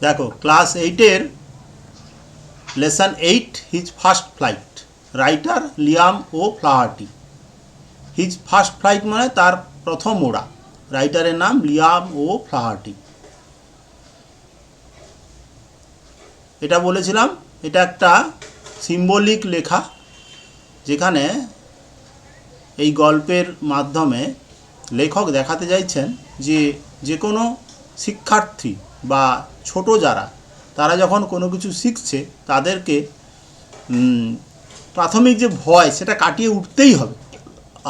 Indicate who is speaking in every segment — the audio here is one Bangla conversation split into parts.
Speaker 1: देखो class 8 lesson 8 his first flight writer Liam O'Flaherty. His first flight माने तार प्रथम उड़ा, राइटारेर नाम लियाम ओ फ्लाहार्टी। এটা বলেছিলাম এটা একটা সিম্বলিক লেখা, যেখানে এই গল্পের মাধ্যমে লেখক দেখাতে চাইছেন যে যে কোনো শিক্ষার্থী বা ছোট যারা তারা যখন কোনো কিছু শিখছে তাদেরকে প্রাথমিক যে ভয় সেটা কাটিয়ে উঠতেই হবে,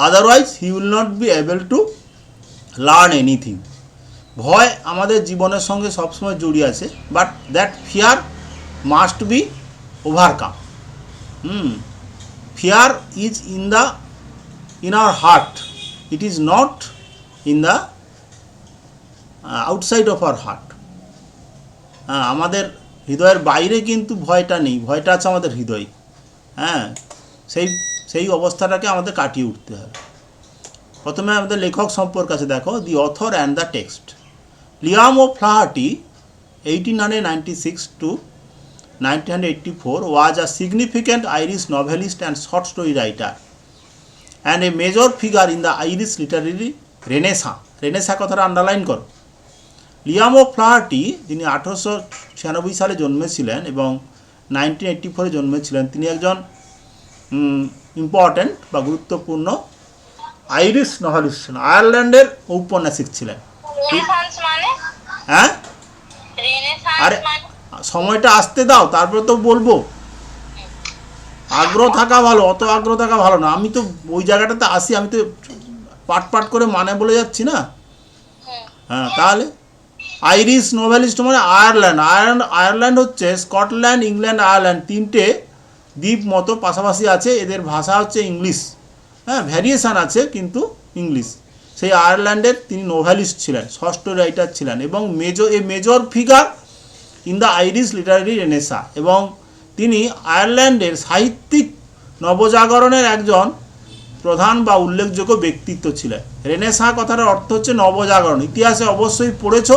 Speaker 1: otherwise he will not be able to learn anything. ভয় আমাদের জীবনের সঙ্গে সবসময় জড়িয়ে আছে, but that fear must B overcome. Fear is in our heart, it is not in the outside of our heart. আমাদের হৃদয়ের বাইরে কিন্তু ভয়টা নেই, ভয়টা আছে আমাদের হৃদয়ে। সেই অবস্থাটাকে আমাদের কাটিয়ে উঠতে হবে। প্রথমে আমাদের লেখক সম্পর্কে আছে, দেখো the author and the text. Liam O'Flaherty 1896 to 1984 was a significant Irish novelist and short story writer and a major figure in the Irish literary Renaissance. Renaissance কথাটা আন্ডারলাইন করো। লিয়াম ও ফ্লাহার্টি যিনি 1896 সালে জন্মেছিলেন এবং 1984 জন্মেছিলেন, তিনি একজন ইম্পর্ট্যান্ট বা গুরুত্বপূর্ণ আইরিশ নভেলিস্ট ছিলেন, আয়ারল্যান্ডের ঔপন্যাসিক ছিলেন। হ্যাঁ, আরে সময়টা আসতে দাও, তারপরে তো বলবো। আগ্রহ থাকা ভালো, অত আগ্রহ থাকা ভালো না। আমি তো ওই জায়গাটাতে আসি, আমি তো পাট করে মানে বলে যাচ্ছি না। হ্যাঁ, তাহলে আইরিশ নোভেলিস্ট মানে আয়ারল্যান্ড হচ্ছে স্কটল্যান্ড, ইংল্যান্ড, আয়ারল্যান্ড তিনটে দ্বীপ মতো পাশাপাশি আছে। এদের ভাষা হচ্ছে ইংলিশ, হ্যাঁ, ভ্যারিয়েশান আছে কিন্তু ইংলিশ। সেই আয়ারল্যান্ডের তিনি নোভেলিস্ট ছিলেন, ষষ্ঠ রাইটার ছিলেন এবং major figure in the Irish literary Renaissance, এবং তিনি আয়ারল্যান্ডের সাহিত্যিক নবজাগরণের একজন প্রধান বা উল্লেখযোগ্য ব্যক্তিত্ব ছিলেন। রেনেসা কথাটার অর্থ হচ্ছে নবজাগরণ। ইতিহাসে অবশ্যই পড়েছ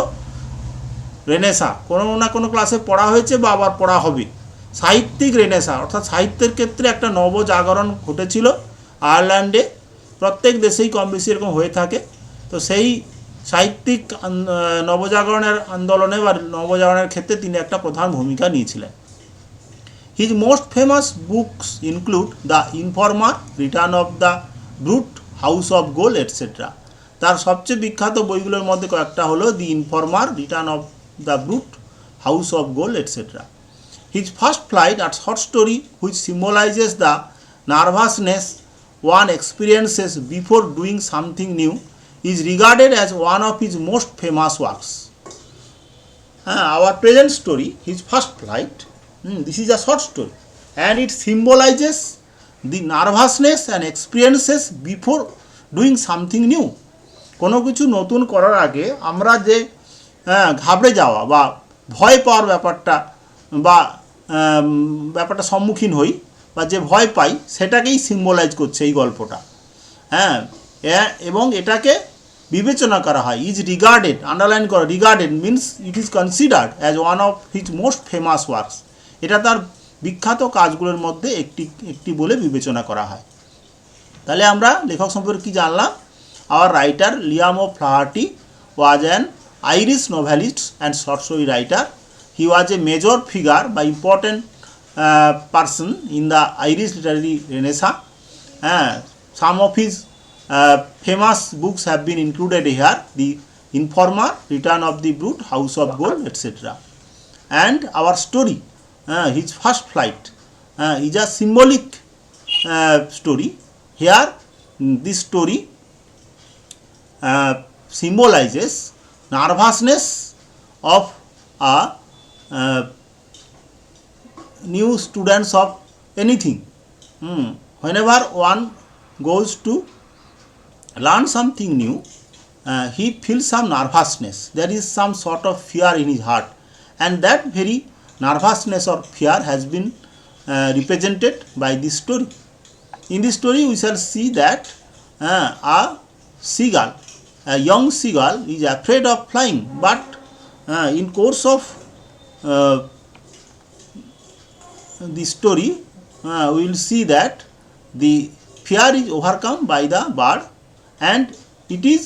Speaker 1: রেনেসা, কোনো না কোনো ক্লাসে পড়া হয়েছে বা আবার পড়া হবে। সাহিত্যিক রেনেসা অর্থাৎ সাহিত্যের ক্ষেত্রে একটা নবজাগরণ ঘটেছিল আয়ারল্যান্ডে। প্রত্যেক দেশেই কম বেশি এরকম হয়ে থাকে। তো সেই সাহিত্যিক নবজাগরণের আন্দোলনে বা নবজাগরণের ক্ষেত্রে তিনি একটা প্রধান ভূমিকা নিয়েছিলেন। His most famous books include The Informer, Return of the Brute, House of Gold, etc. তার সবচেয়ে বিখ্যাত বইগুলোর মধ্যে কয়েকটা হলো the informer, return of the brute, house of gold, etc. His first flight, a short story which symbolizes the nervousness one experiences before doing something new, is regarded as one of his most famous works. Our present story, his first flight, this is a short story and it symbolizes the nervousness and experiences before doing something new. কোনো কিছু নতুন করার আগে আমরা যে ঘাবড়ে যাওয়া বা ভয় পাওয়ার ব্যাপারটা সম্মুখীন হই বা যে ভয় পাই সেটাকেই সিম্বলাইজ করছে এই গল্পটা। এবং এটাকে বিবেচনা করা হয়। ইজ রিগার্ডেড, আন্ডারলাইন করা, regarded means it is considered as one of his most famous works. এটা তার বিখ্যাত কাজগুলোর মধ্যে একটি বলে বিবেচনা করা হয়। তাহলে আমরা লেখক সম্পর্কে কী জানলাম? Our writer Liam O'Flaherty was an Irish novelist and short story writer. He was a major figure বা important person in the Irish literary renaissance. Some of his famous books have been included here: The Informer, Return of the Brute, House of Gold, etc. And our story, his first flight, is a symbolic story. Here this story symbolizes nervousness of a new students of anything. Whenever one goes to learn something new, he feels some nervousness. There is some sort of fear in his heart, and that very nervousness or fear has been represented by this story. In this story we shall see that a seagull, a young seagull, is afraid of flying, but in course of the story, we will see that the fear is overcome by the bird, and it is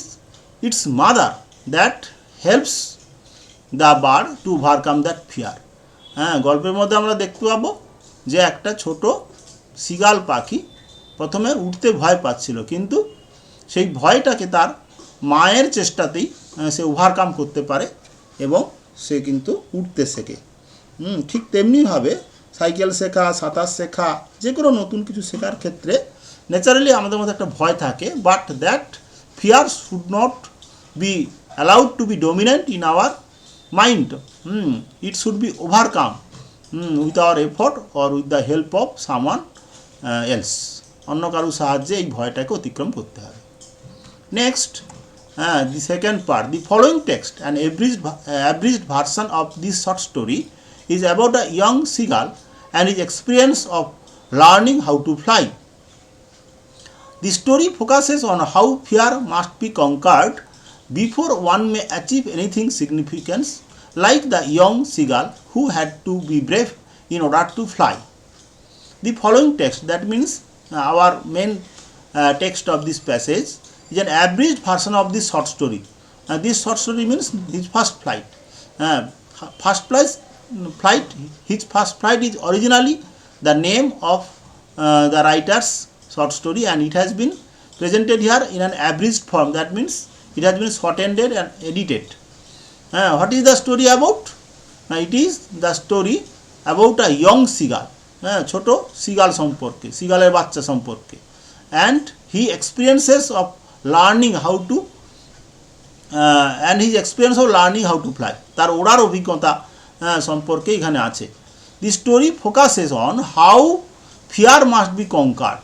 Speaker 1: its mother that helps the bird to overcome that fear. হ্যাঁ, গল্পের মধ্যে আমরা দেখতে পাবো যে একটা ছোট সিগাল পাখি প্রথমে উঠতে ভয় পাচ্ছিল, কিন্তু সেই ভয়টাকে তার মায়ের চেষ্টাতেই সে ওভারকাম করতে পারে এবং সে কিন্তু উঠতে শেখে। ঠিক তেমনিভাবে সাইকেল শেখা, সাঁতার শেখা, যে কোনো নতুন কিছু শেখার ক্ষেত্রে ন্যাচারালি আমাদের মধ্যে একটা ভয় থাকে, but that fear should not be allowed to be dominant in our mind. It should be overcome with our effort or with the help of someone else. অন্য কারো সাহায্যে এই ভয়টাকে অতিক্রম করতে হবে। Next, the second part, the following text, an abridged version of this short story, is about a young seagull and his experience of learning how to fly. The story focuses on how fear must be conquered before one may achieve anything significant, like the young seagull who had to be brave in order to fly. The following text, that means our main text of this passage, is an abridged version of this short story. This short story means his first flight. His first flight is originally the name of the writer's short story, and it has been presented here in an abridged form. That means it has been shortened and edited. What is the story about? It is the story about a young seagull, ছোট সিগাল সম্পর্কে, সিগালের বাচ্চা সম্পর্কে, and he experiences of learning how to fly. তার ওড়ার অভিজ্ঞতা সম্পর্কে এখানে আছে। The story focuses on how fear must be conquered.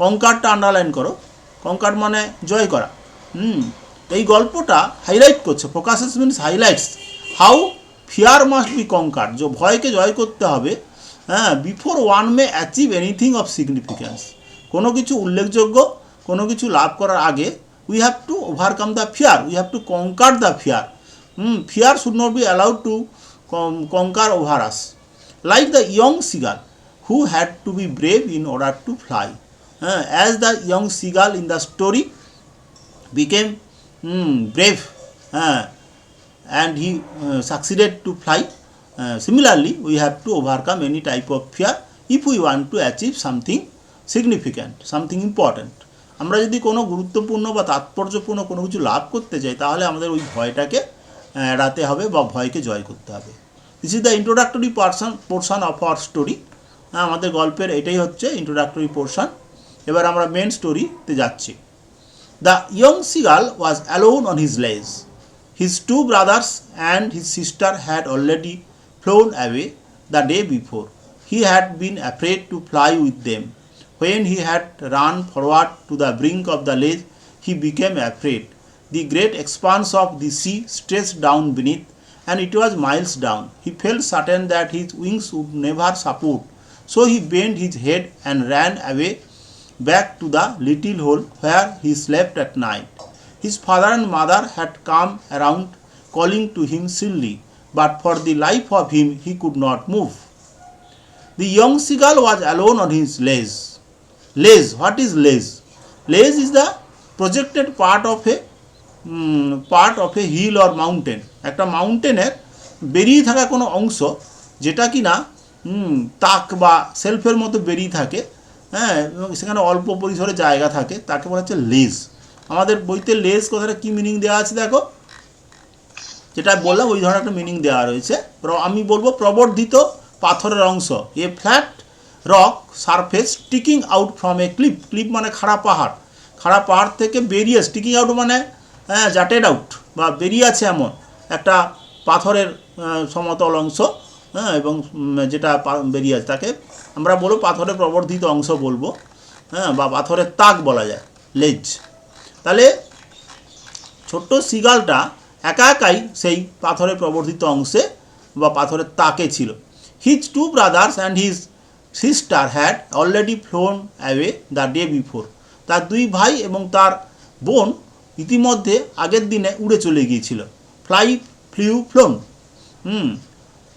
Speaker 1: কনকার্ডটা আন্ডারলাইন করো, কনকার্ড মানে জয় করা। এই গল্পটা হাইলাইট করছে, focuses means highlights how fear must be conquered, যে ভয়কে জয় করতে হবে before one may achieve anything of significance. কোনো কিছু উল্লেখযোগ্য, কোনো কিছু লাভ করার আগে we have to overcome the fear, we have to conquer the fear. Fear should not be allowed to conquer over us, like the young seagull who had to be brave in order to fly. As the young seagull in the story became brave and he succeeded to fly, similarly we have to overcome any type of fear if we want to achieve something significant, something important. আমরা যদি কোনো গুরুত্বপূর্ণ বা তাৎপর্যপূর্ণ কোনো কিছু লাভ করতে চাই, তাহলে আমাদের ওই ভয়টাকে এড়াতে হবে বা ভয়কে জয় করতে হবে। This is the introductory portion of our story. আমাদের গল্পের এটাই হচ্ছে ইন্ট্রোডাক্টরি পোর্শন। এবার আমরা মেন স্টোরিতে যাচ্ছি। The young seagull was alone on his ledge. His two brothers and his sister had already flown away the day before. He had been afraid to fly with them. When he had run forward to the brink of the ledge, he became afraid. The great expanse of the sea stretched down beneath, and it was miles down. He felt certain that his wings would never support, so he bent his head and ran away back to the little hole where he slept at night. His father and mother had come around, calling to him shrilly, but for the life of him he could not move. The young seagull was alone on his ledge. Ledge, what is ledge? Ledge is the projected part of a hill or mountain. একটা মাউন্টেনের বেরিয়ে থাকা কোনো অংশ, যেটা কি না তাক বা সেলফের মতো বেরিয়ে থাকে, এবং সেখানে অল্প পরিসরে জায়গা থাকে, তাকে বলা হচ্ছে লেজ। আমাদের বইতে লেজ কথাটা কী মিনিং দেওয়া আছে দেখো, যেটা বললাম ওই ধরনের একটা মিনিং দেওয়া রয়েছে। আমি বলবো প্রবর্ধিত পাথরের অংশ, a flat rock surface sticking out from a cliff. Cliff মানে খাড়া পাহাড়, খাড়া পাহাড় থেকে বেরিয়ে, স্টিকিং আউট মানে জাটেড আউট বা বেরিয়ে আছে এমন একটা পাথরের সমতল অংশ, এবং যেটা বেরিয়ে আছে তাকে আমরা বলবো পাথরের প্রবর্ধিত অংশ বলবো, বা পাথরের তাক বলা যায়, লেজ। তাহলে ছোট্ট সিগালটা একা একাই সেই পাথরের প্রবর্ধিত অংশে বা পাথরের তাকে ছিল। His two brothers and his sister had already flown away the day before. তার দুই ভাই এবং তার বোন ইতিমধ্যে আগের দিনে উড়ে চলে গিয়েছিল। ফ্লোন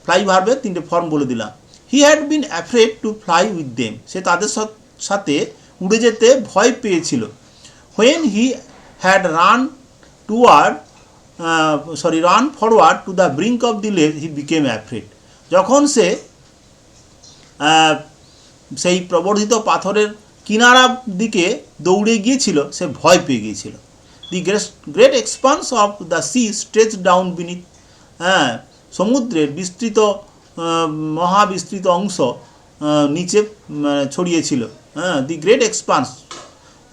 Speaker 1: ফ্লাই ভার্বের তিনটে ফর্ম বলে দিলাম। He had been afraid to fly with them, সে তাদের সাথে উড়ে যেতে ভয় পেয়েছিল। When he had run forward to the brink of the ledge he became afraid, যখন সে সেই প্রবর্ধিত পাথরের কিনারার দিকে দৌড়ে গিয়েছিল সে ভয় পেয়ে গিয়েছিল। The great expanse of the sea stretch down beneath, সমুদ্রের বিস্তৃত মহাবিস্তৃত অংশ নিচে ছড়িয়েছিল। The great expanse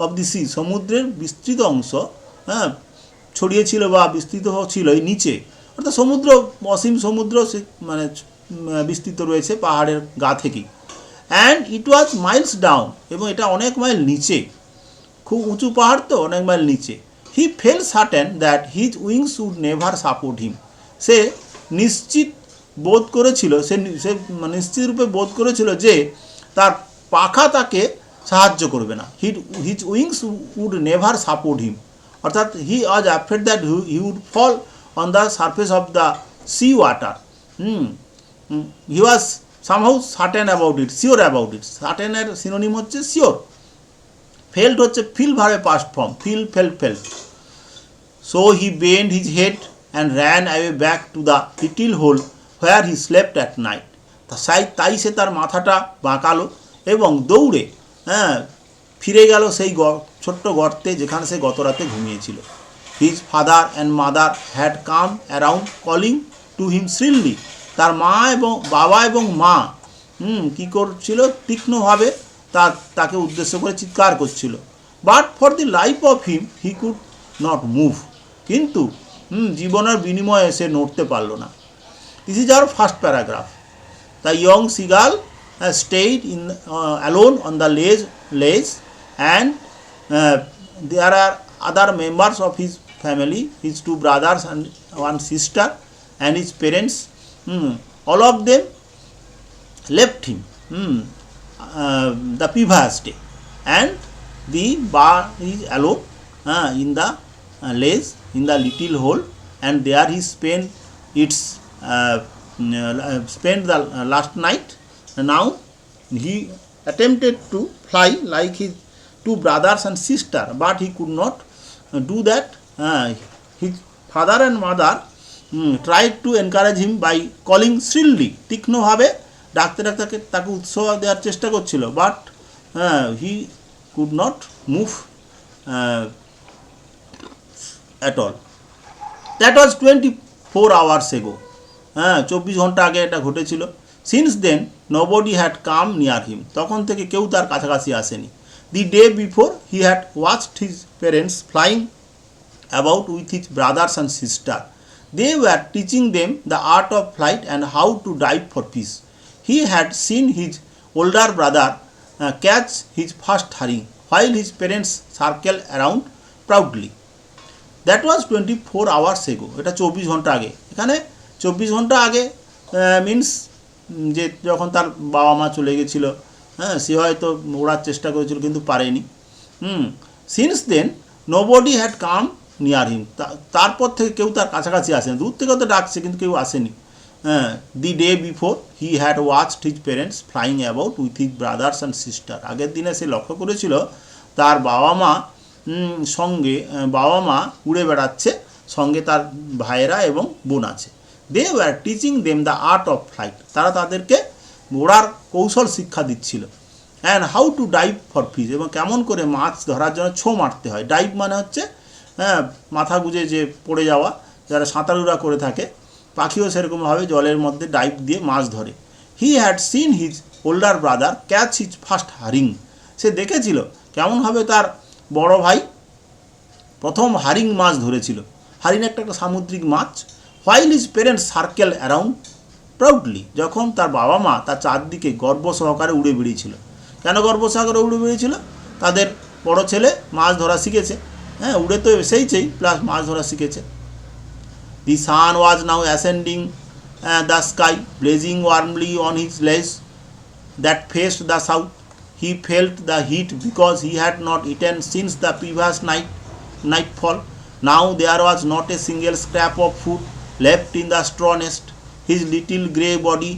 Speaker 1: of the sea, সমুদ্রের বিস্তৃত অংশ ছড়িয়েছিল বা বিস্তৃত ছিল এই নিচে, অর্থাৎ সমুদ্র, অসীম সমুদ্র সে বিস্তৃত রয়েছে পাহাড়ের গা থেকেই। And it was Miles down, এবং এটা অনেক মাইল নিচে, খুব উঁচু পাহাড় তো অনেক মাইল নিচে। He felt certain that his wings would never support him, সে নিশ্চিত বোধ করেছিল, সে নিশ্চিত রূপে বোধ করেছিল যে তার পাখা তাকে সাহায্য করবে না। His wings would never support him, অর্থাৎ he was afraid that he would fall on the surface of the sea water. He was somehow certain about it, sure about it. সার্টেনের সিনোনিম হচ্ছে শিওর। ফেল্ট হচ্ছে ফিল ভার্বে past form, felt. So he bend his head and ran away back to the little hole where he slept at night, তাই সে তার মাথাটা বাঁকালো এবং দৌড়ে ফিরে গেল সেই ছোট্ট গর্তে যেখানে সে গত রাতে ঘুমিয়েছিল। His father and mother had come around calling to him shrilly, তার বাবা এবং মা কী করছিল, তীক্ষ্ণভাবে তাকে উদ্দেশ্য করে চিৎকার করছিল। But for the life of him he could not move, কিন্তু জীবনের বিনিময়ে সে নড়তে পারল না। This is our first paragraph. The young seagull stayed alone on the ledge and there are other members of his family, his two brothers and one sister and his parents. All of them left him the previous day, and the bar is alone in the ledge in the little hole, and there he spent the last night. Now he attempted to fly like his two brothers and sister, but he could not do that. His father and mother tried to encourage him by calling shrilly, তীক্ষ্ণভাবে ডাকতে তাকে উৎসাহ দেওয়ার চেষ্টা করছিল, but he could not move at all. That was 24 hours ago. 24 ঘন্টা আগে এটা ঘটেছিল। Since then nobody had come near him, তখন থেকে কেউ তার কাছাকাছি আসেনি। The day before he had watched his parents flying about with his brothers and sister, they were teaching them the art of flight and how to dive for fish. He had seen his older brother catch his first herring while his parents circle around proudly. That was 24 hours ago. এটা 24 ঘন্টা আগে। এখানে 24 ঘন্টা আগে মিনস যে যখন তার বাবা মা চলে গেছিল, সে হয়তো ওড়ার চেষ্টা করেছিল কিন্তু পারেনি। Since then nobody had come near him, তারপর থেকে কেউ তার কাছাকাছি আসেনি, দূর থেকে তো ডাকছে কিন্তু কেউ আসেনি। The day before he had watched his parents flying about with his brothers and sister, আগের দিনে সে লক্ষ্য করেছিল তার বাবা মা উড়ে বেড়াচ্ছে, সঙ্গে তার ভাইয়েরা এবং বোন আছে। They were teaching them the art of flight, তারা তাদেরকে ওড়ার কৌশল শিক্ষা দিচ্ছিল। And how to dive for fish, এবং কেমন করে মাছ ধরার জন্য ছো মারতে হয়। ডাইভ মানে হচ্ছে মাথা গুঁজে যে পড়ে যাওয়া, যারা সাঁতারুরা করে থাকে, পাখিও সেরকমভাবে জলের মধ্যে ডাইভ দিয়ে মাছ ধরে। He had seen his older brother catch his first herring, সে দেখেছিল কেমনভাবে তার বড় ভাই প্রথম হারিং মাছ ধরেছিল। হারিং একটা সামুদ্রিক মাছ। While his parents circle around proudly, যখন তার বাবা মা তার চারদিকে গর্ব সহকারে উড়ে বেরিয়েছিল। কেন গর্ব সহকারে উড়ে বেরিয়েছিল? তাদের বড় ছেলে মাছ ধরা শিখেছে, উড়ে তো এসেইছেই, প্লাস মাছ ধরা শিখেছে। The sun was now ascending the sky, blazing warmly on his ledge that faced the south. He felt the heat because he had not eaten since the previous nightfall. Now there was not a single scrap of food left in the straw nest. His little grey body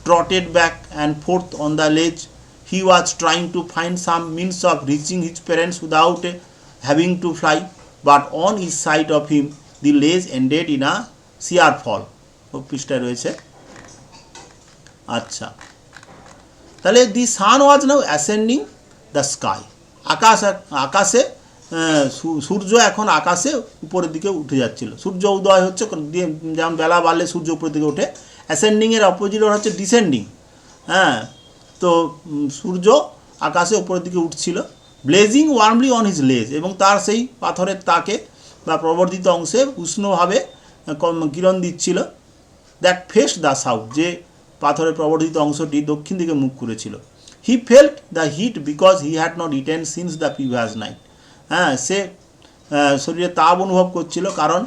Speaker 1: trotted back and forth on the ledge. He was trying to find some means of reaching his parents without having to fly, but on each side of him the ledge ended in a sheer fall. পৃষ্ঠায় রয়েছে। আচ্ছা, তাহলে দি sun was now ascending the sky, আকাশে সূর্য এখন আকাশে উপরের দিকে উঠে যাচ্ছিল। সূর্য উদয় হচ্ছে, যেমন বেলা বাড়লে সূর্য উপরের দিকে ওঠে। অ্যাসেন্ডিংয়ের অপোজিট হচ্ছে ডিসেন্ডিং। হ্যাঁ, তো সূর্য আকাশে উপরের দিকে উঠছিল। ব্লেজিং ওয়ার্মলি অন হিজ লেজ, এবং তার সেই পাথরের তাকে বা প্রবর্ধিত অংশে উষ্ণভাবে কিরণ দিচ্ছিল। দ্যাট ফেস দ্য সাউথ, যে পাথরের প্রবর্ধিত অংশটি দক্ষিণ দিকে মুখ করেছিল। He felt the heat because he had not eaten since the previous night. হ্যাঁ, সে শরীরে তাপ অনুভব করছিল, কারণ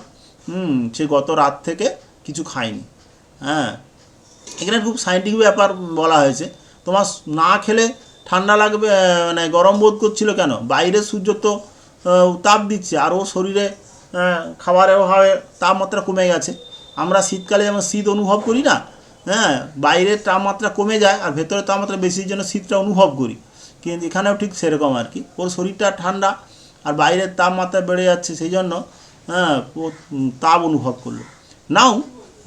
Speaker 1: সে গত রাত থেকে কিছু খায়নি। হ্যাঁ, এখানে খুব সায়েন্টিফিক ব্যাপার বলা হয়েছে। তোমার না খেলে ঠান্ডা লাগবে, মানে গরম বোধ করছিল কেন? বাইরের সূর্য তো তাপ দিচ্ছে, আর ও শরীরে খাবারের অভাবে তাপমাত্রা কমে গেছে। আমরা শীতকালে যেমন শীত অনুভব করি না, হ্যাঁ, বাইরের তাপমাত্রা কমে যায় আর ভেতরের তাপমাত্রা বেশির জন্য শীতটা অনুভব করি। কিন্তু এখানেও ঠিক সেরকম আর কি, ওর শরীরটা ঠান্ডা আর বাইরের তাপমাত্রা বেড়ে যাচ্ছে, সেই জন্য হ্যাঁ ও তাপ অনুভব করলো। Now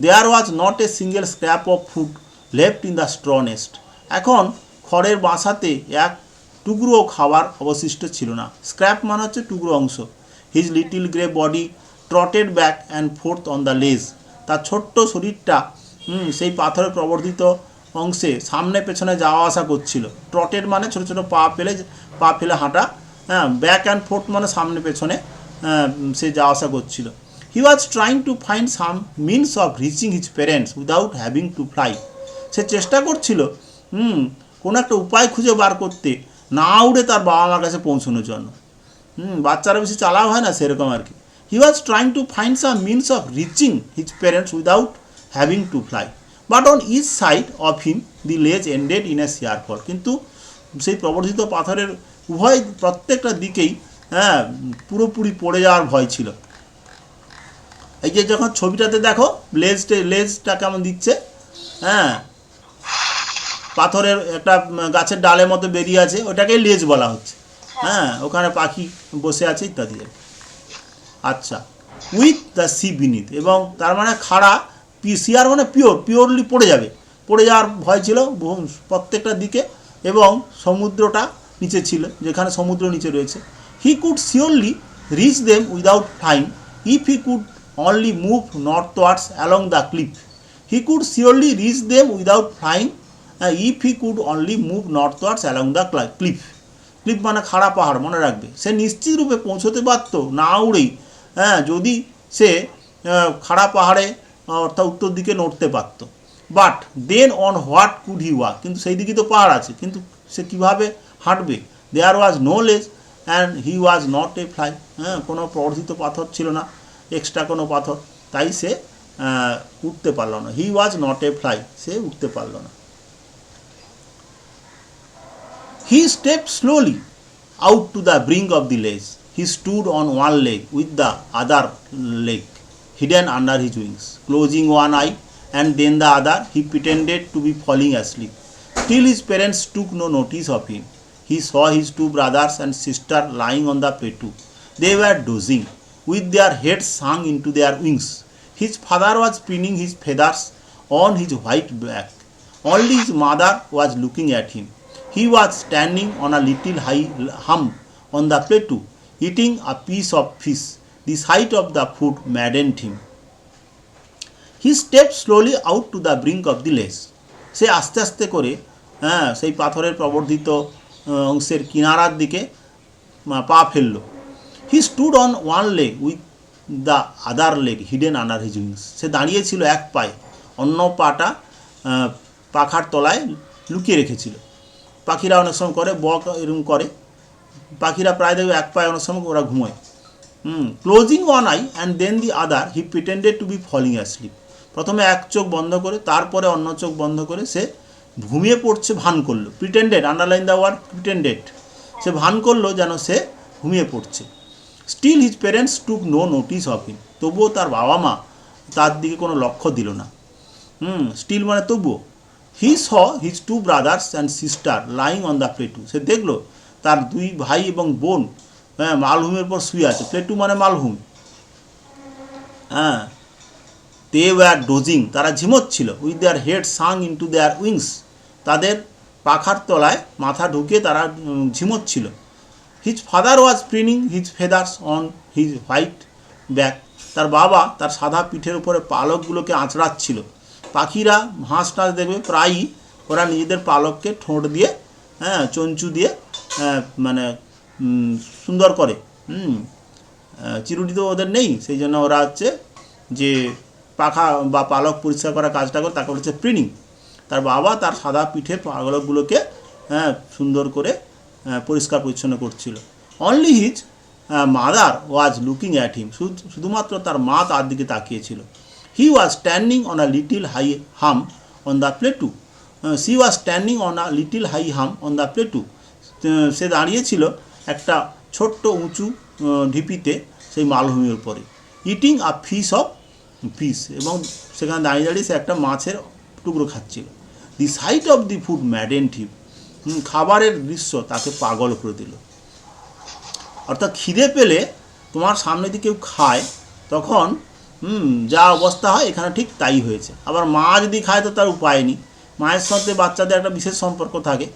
Speaker 1: there was not a single scrap of food left in the straw nest. এখন খড়ের বাসাতে এক টুকরো খাবার অবশিষ্ট ছিল না। স্ক্র্যাপ মানে হচ্ছে টুকরো অংশ। His little grey body trotted back and forth on the ledge, তার ছোট্ট শরীরটা সেই পাথরের প্রবর্ধিত অংশে সামনে পেছনে যাওয়া আসা করছিল। ট্রটেড মানে ছোটো ছোটো পা ফেলে হাঁটা। হ্যাঁ, ব্যাক অ্যান্ড ফোর্থ মানে সামনে পেছনে সে যাওয়া আসা করছিল। He was trying to find some means of reaching his parents without having to fly. সে চেষ্টা করছিল কোনো একটা উপায় খুঁজে বার করতে, না উড়ে তার বাবা মার কাছে পৌঁছানোর জন্য। বাচ্চারা বেশি চালাও হয় না, সেরকম আর কি। He was trying to find some means of reaching his parents without having to fly, but on each side of him the ledge ended in a শিয়ার ফল। কিন্তু সেই প্রবর্ধিত পাথরের প্রত্যেকটা দিকেই হ্যাঁ পুরোপুরি পড়ে যাওয়ার ভয় ছিল। এই যে যখন ছবিটাতে দেখো লেজটা কেমন দিচ্ছে, হ্যাঁ, পাথরের একটা গাছের ডালের মতো বেরিয়ে আছে, ওটাকেই লেজ বলা হচ্ছে। হ্যাঁ, ওখানে পাখি বসে আছে ইত্যাদি। আচ্ছা, উইথ দ্য সি বিনিথ, এবং তার মানে খাড়া, শিয়ার মানে পিওরলি পড়ে যাওয়ার ভয় ছিল প্রত্যেকটা দিকে, এবং সমুদ্রটা নিচে ছিল, যেখানে সমুদ্র নিচে রয়েছে। He could surely reach them without flying if he could only move northwards along the cliff. He could surely reach them without flying if he could only move northwards along the cliff. Cliff মানে খাড়া পাহাড়, মনে রাখবে। সে নিশ্চিত রূপে পৌঁছতে পারত না উড়েই, হ্যাঁ, যদি সে খাড়া পাহাড়ে অর্থাৎ উত্তর দিকে নড়তে পারত। But then on what could he walk, কিন্তু সেই দিকে তো পাহাড় আছে, কিন্তু সে কীভাবে হাঁটবে? দেয়ার ওয়াজ নো লেজ and he was not A fly. হ্যাঁ, কোনো প্রবর্ধিত পাথর ছিল না, এক্সট্রা কোনো পাথর, তাই সে উঠতে পারল না। হি ওয়াজ নট এ ফ্লাই, সে উঠতে পারল না। He step slowly out to the brink of the ledge. He stood on one leg with the other leg hidden under his wings. Closing one eye and then the other, he pretended to be falling asleep. Still his parents took no notice of him. He saw his two brothers and sister lying on the petu. They were dozing, with their heads sunk into their wings. His father was pinning his feathers on his white back. Only his mother was looking at him. He was standing on a little high hump on the plateau, eating a piece of fish. The sight of the food maddened him. He stepped slowly out to the brink of the ledge. সে আস্তে আস্তে করে সেই পাথরের প্রবর্ধিত অংশের কিনারার দিকে পা ফেলল। He stood on one leg with the other leg hidden under his wings. সে দাঁড়িয়েছিল এক পায়ে, অন্য পাটা পাখার তলায় লুকিয়ে রেখেছিল। পাখিরা অনেক সময় করে, বক এরকম করে, পাখিরা প্রায় দেখবে এক পায়ে অনেক সময় ওরা ঘুমোয়। Closing one eye and then the other, he pretended to be falling asleep. প্রথমে এক চোখ বন্ধ করে, তারপরে অন্য চোখ বন্ধ করে সে ঘুমিয়ে পড়ছে ভান করলো। Pretended, underline the word pretended, সে ভান করলো যেন সে ঘুমিয়ে পড়ছে। Still his parents took no notice of him, তবুও তার বাবা মা তার দিকে কোনো লক্ষ্য দিল না। স্টিল মানে তবুও। He saw his two brothers and sister lying on the plateau, সে দেখলো তার দুই ভাই এবং বোন মালভূমির উপর শুয়ে আছে। প্লেটু মানে মালভূমি। হ্যাঁ, দে ওয়ার ডোজিং, তারা ঝিমোচ্ছিল। With their head sunk into their wings, তাদের পাখার তলায় মাথা ঢুকিয়ে তারা ঝিমোচ্ছিল। His father was preening his feathers on his white back, তার বাবা তার সাদা পিঠের উপরে পালকগুলোকে আঁচড়াচ্ছিল। পাখিরা হাঁস টাঁস দেখবে প্রায়ই ওরা নিজেদের পালককে ঠোঁট দিয়ে চঞ্চু দিয়ে মানে সুন্দর করে। চিরুনি তো ওদের নেই, সেই জন্য ওরা হচ্ছে যে পাখা বা পালক পরিষ্কার করার কাজটা করে, তাকে হচ্ছে প্রিনিং। তার বাবা তার সাদা পিঠের পালকগুলোকে সুন্দর করে পরিষ্কার পরিচ্ছন্ন করছিল। Only his mother was looking at him, শুধুমাত্র তার মা তার দিকে তাকিয়েছিল। He was standing on a little high hump on the plateau, she was standing on a little high hump on the plateau, সে দাঁড়িয়েছিল একটা ছোট্ট উঁচু ঢিপিতে সেই মালভূমির উপরে। Eating a fish of fish, এবং সেখানে দাঁড়িয়ে দাঁড়িয়ে সে একটা মাছের টুকরো খাচ্ছিল। The sight of the food maddened him, খাবারের দৃশ্য তাকে পাগল করে দিল। অর্থাৎ খিদে পেলে তোমার সামনে দিয়ে কেউ খায় তখন যা অবস্থা হয়, এখানে ঠিক তাই হয়েছে। আবার মা যদি খায় তো তার উপায় নেই, মায়ের সাথে বাচ্চাদের একটা বিশেষ সম্পর্ক থাকে।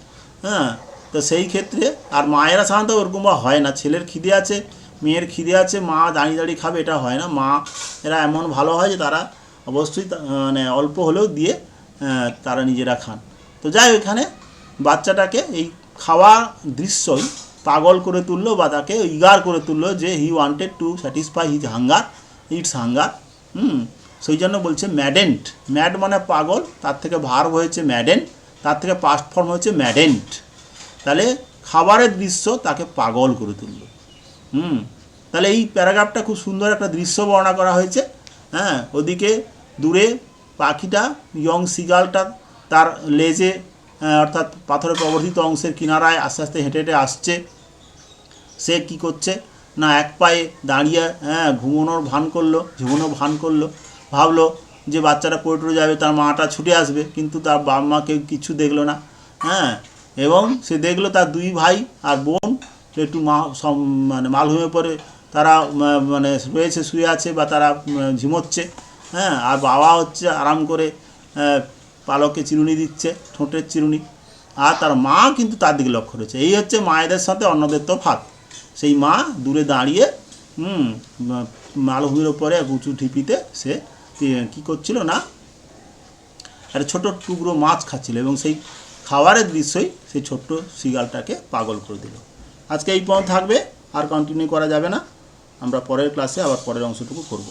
Speaker 1: তো সেই ক্ষেত্রে আর মায়েরা সাধারণত ওরকম হয় না, ছেলের খিদে আছে মেয়ের খিদে আছে মা দাঁড়িয়ে দাঁড়িয়ে খাবে, এটা হয় না। মা এরা এমন ভালো হয় যে তারা অবশ্যই মানে অল্প হলেও দিয়ে তারা নিজেরা খান। তো যাই এখানে বাচ্চাটাকে এই খাওয়া দৃশ্যই পাগল করে তুললো বা তাকে ইগার করে তুললো, যে he wanted to satisfy his hunger, it's hunger. সেই জন্য বলছে ম্যাডেন্ট, ম্যাড মানে পাগল, তার থেকে ভার্ব হয়েছে ম্যাডেন্ট, তার থেকে পাস্ট ফর্ম হয়েছে ম্যাডেন্ট। তাহলে খাবারের দৃশ্য তাকে পাগল করে তুললো। তাহলে এই প্যারাগ্রাফটা খুব সুন্দর একটা দৃশ্য বর্ণনা করা হয়েছে। ওদিকে দূরে পাখিটা ইয়ং সিগালটা তার লেজে অর্থাৎ পাথরে প্রবর্তিত অংশের কিনারায় আস্তে আস্তে হেঁটে হেঁটে আসছে। সে কি করছে না, এক পায়ে দাঁড়িয়ে ঝুমোনোর ভান করলো, ভাবলো যে বাচ্চাটা পড়ে যাবে, তার মাটা ছুটে আসবে, কিন্তু তার বাবা মা কেউ কিছু দেখলো না। এবং সে দেখলো তার দুই ভাই আর বোন একটু মানে মালভূমির পরে তারা মানে রয়েছে, শুয়ে আছে বা তারা ঝিমোচ্ছে। আর বাবা হচ্ছে আরাম করে পালকে চিরুনি দিচ্ছে, ঠোঁটের চিরুনি, আর তার মা কিন্তু তার দিকে লক্ষ্য রয়েছে। এই হচ্ছে মায়েদের সাথে অন্যদের তফাৎ। সেই মা দূরে দাঁড়িয়ে মালভূমির ওপরে উঁচু ঢিপিতে সে কী করছিল না, একটা ছোটো টুকরো মাছ খাচ্ছিল, এবং সেই খাবারের দৃশ্যই সেই ছোট্ট সিগালটাকে পাগল করে দিল। আজকে এই পর্যন্ত থাকবে, আর কন্টিনিউ করা যাবে না। আমরা পরের ক্লাসে আবার পরের অংশটুকু করব।